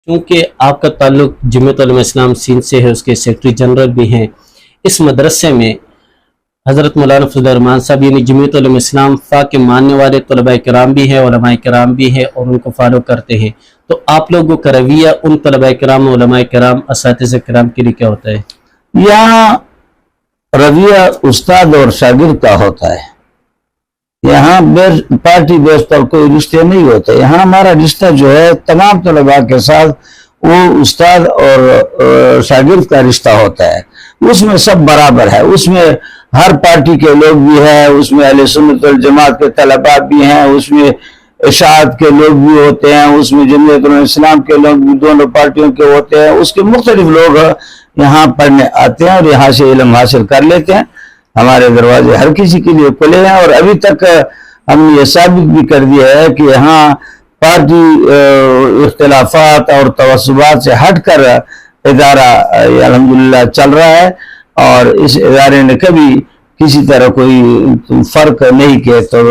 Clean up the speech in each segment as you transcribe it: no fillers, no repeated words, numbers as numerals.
چونکہ آپ کا تعلق جمعیت علماء اسلام سندھ سے ہے، اس کے سیکرٹری جنرل بھی ہیں، اس مدرسے میں حضرت مولانا فضل الرحمان صاحب یعنی جمعیت علماء اسلام فا کے ماننے والے طلباء کرام بھی ہیں، علماء کرام بھی ہیں اور ان کو فالو کرتے ہیں، تو آپ لوگوں کا رویہ ان طلباء کرام، علماء کرام، اساتذہ کرام کے لیے کیا ہوتا ہے؟ یہاں رویہ استاد اور شاگرد کا ہوتا ہے، یہاں پارٹی بیس پر کوئی رشتے نہیں ہوتے. یہاں ہمارا رشتہ جو ہے تمام طلباء کے ساتھ وہ استاد اور شاگرد کا رشتہ ہوتا ہے. اس میں سب برابر ہے، اس میں ہر پارٹی کے لوگ بھی ہیں، اس میں اہل سنت والجماعت کے طلباء بھی ہیں، اس میں اشاعت کے لوگ بھی ہوتے ہیں، اس میں جمعیت علماء اسلام کے لوگ بھی دونوں پارٹیوں کے ہوتے ہیں. اس کے مختلف لوگ یہاں پڑھنے آتے ہیں اور یہاں سے علم حاصل کر لیتے ہیں. ہمارے دروازے ہر کسی کے لیے کھلے ہیں اور ابھی تک ہم نے یہ ثابت بھی کر دیا ہے کہ یہاں پارٹی اختلافات اور تعصبات سے ہٹ کر ادارہ الحمدللہ چل رہا ہے، اور اس ادارے نے کبھی کسی طرح کوئی فرق نہیں کیا. تو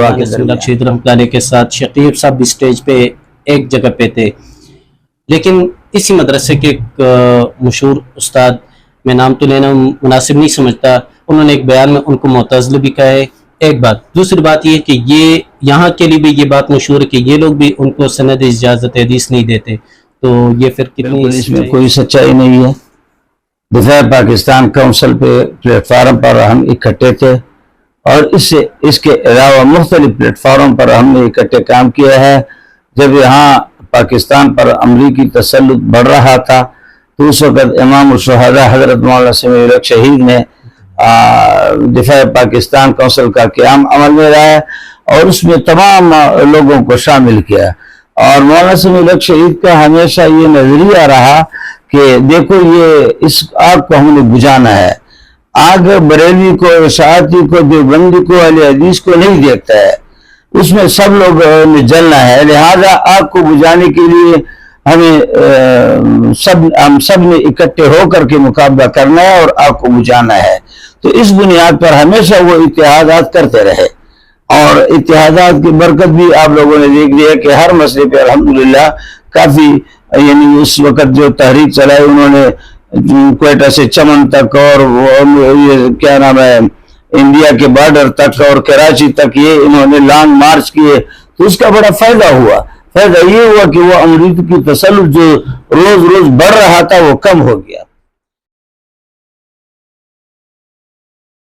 شہید رحمۃ اللہ کے ساتھ شقیب صاحب بھی اسٹیج پہ ایک جگہ پہ تھے، لیکن اسی مدرسے کے ایک مشہور استاد، میں نام تو لینا مناسب نہیں سمجھتا، انہوں نے ایک بیان میں ان کو معتزلہ بھی کہا ہے. ایک بات، دوسری بات یہ کہ یہ یہاں کے لیے بھی یہ بات مشہور ہے کہ یہ لوگ بھی ان کو سند اجازت حدیث نہیں دیتے، تو یہ پھر کتنی اس میں کوئی سچائی نہیں ہے. دفاع پاکستان کونسل پہ پلیٹ فارم پر ہم اکٹھے تھے، اور اس کے علاوہ مختلف پلیٹ فارم پر ہم نے اکٹھے کام کیا ہے. جب یہاں پاکستان پر امریکی تسلط بڑھ رہا تھا تو اس وقت امام الشہداء حضرت مولانا سمیع الحق شہید نے دفاع پاکستان کونسل کا قیام عمل میں رہا اور اس میں تمام لوگوں کو شامل کیا. اور مولانا سمیع الحق شہید کا ہمیشہ یہ نظریہ رہا کہ دیکھو یہ اس آگ کو ہم نے بجھانا ہے. آگ بریلوی کو، اشاعتی کو، دیوبندی کو، اہل حدیث کو نہیں دیکھتا ہے، اس میں سب لوگ نے جلنا ہے. لہذا آگ کو بجھانے کے لیے ہم سب نے اکٹھے ہو کر کے مقابلہ کرنا ہے اور آگ کو بجھانا ہے. تو اس بنیاد پر ہمیشہ وہ اتحادات کرتے رہے، اور اتحادات کی برکت بھی آپ لوگوں نے دیکھ لیا کہ ہر مسئلے پہ الحمدللہ کافی، یعنی اس وقت جو تحریک چلائی انہوں نے کوئٹہ سے چمن تک اور کیا نام ہے انڈیا کے بارڈر تک اور کراچی تک یہ انہوں نے لانگ مارچ کیے، تو اس کا بڑا فائدہ ہوا. فائدہ یہ ہوا کہ وہ امریکی کی تسلط جو روز روز بڑھ رہا تھا وہ کم ہو گیا.